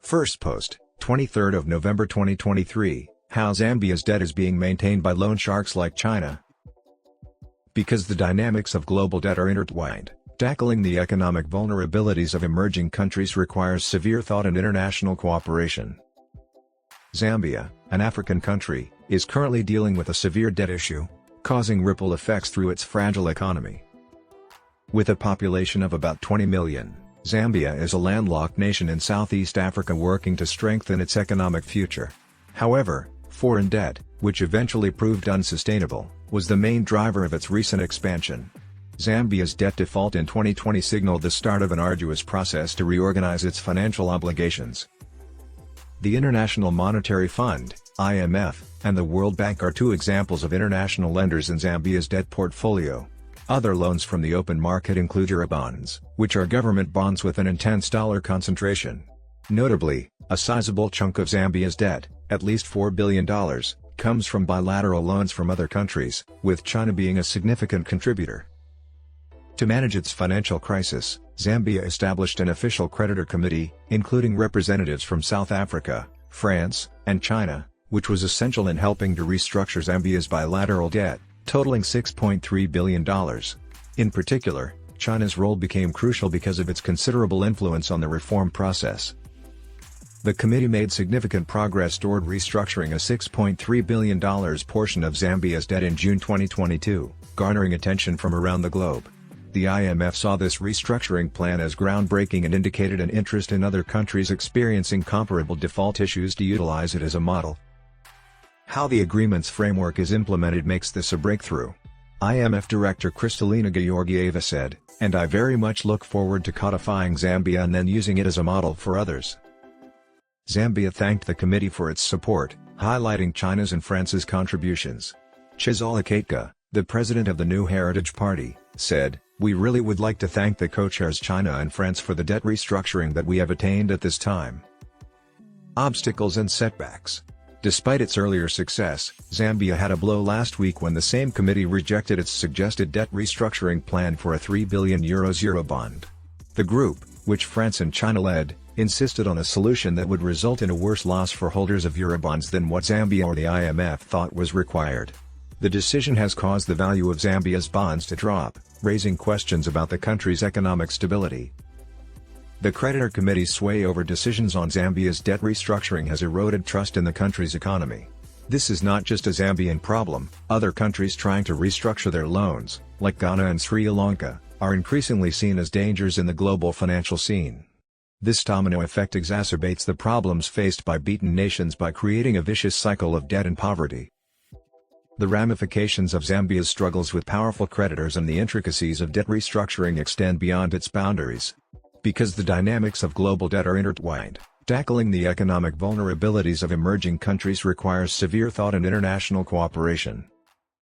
First post, 23rd of November 2023, how Zambia's debt is being maintained by loan sharks like China. Because the dynamics of global debt are intertwined, tackling the economic vulnerabilities of emerging countries requires severe thought and international cooperation. Zambia, an African country, is currently dealing with a severe debt issue, causing ripple effects through its fragile economy. With a population of about 20 million, Zambia is a landlocked nation in Southeast Africa working to strengthen its economic future. However, foreign debt, which eventually proved unsustainable, was the main driver of its recent expansion. Zambia's debt default in 2020 signaled the start of an arduous process to reorganize its financial obligations. The International Monetary Fund, IMF, and the World Bank are two examples of international lenders in Zambia's debt portfolio. Other loans from the open market include Eurobonds, which are government bonds with an intense dollar concentration. Notably, a sizable chunk of Zambia's debt, at least $4 billion, comes from bilateral loans from other countries, with China being a significant contributor. To manage its financial crisis, Zambia established an official creditor committee, including representatives from South Africa, France, and China, which was essential in helping to restructure Zambia's bilateral debt, totaling $6.3 billion. In particular, China's role became crucial because of its considerable influence on the reform process. The committee made significant progress toward restructuring a $6.3 billion portion of Zambia's debt in June 2022, garnering attention from around the globe. The IMF saw this restructuring plan as groundbreaking and indicated an interest in other countries experiencing comparable default issues to utilize it as a model. How the agreement's framework is implemented makes this a breakthrough. IMF Director Kristalina Georgieva said, "And I very much look forward to codifying Zambia and then using it as a model for others." Zambia thanked the committee for its support, highlighting China's and France's contributions. Chizola Katka, the president of the New Heritage Party, said, "We really would like to thank the co-chairs China and France for the debt restructuring that we have attained at this time." Obstacles and setbacks. Despite its earlier success, Zambia had a blow last week when the same committee rejected its suggested debt restructuring plan for a €3 billion Eurobond. The group, which France and China led, insisted on a solution that would result in a worse loss for holders of Eurobonds than what Zambia or the IMF thought was required. The decision has caused the value of Zambia's bonds to drop, raising questions about the country's economic stability. The creditor committee's sway over decisions on Zambia's debt restructuring has eroded trust in the country's economy. This is not just a Zambian problem. Other countries trying to restructure their loans, like Ghana and Sri Lanka, are increasingly seen as dangers in the global financial scene. This domino effect exacerbates the problems faced by beaten nations by creating a vicious cycle of debt and poverty. The ramifications of Zambia's struggles with powerful creditors and the intricacies of debt restructuring extend beyond its boundaries. Because the dynamics of global debt are intertwined, tackling the economic vulnerabilities of emerging countries requires severe thought and international cooperation.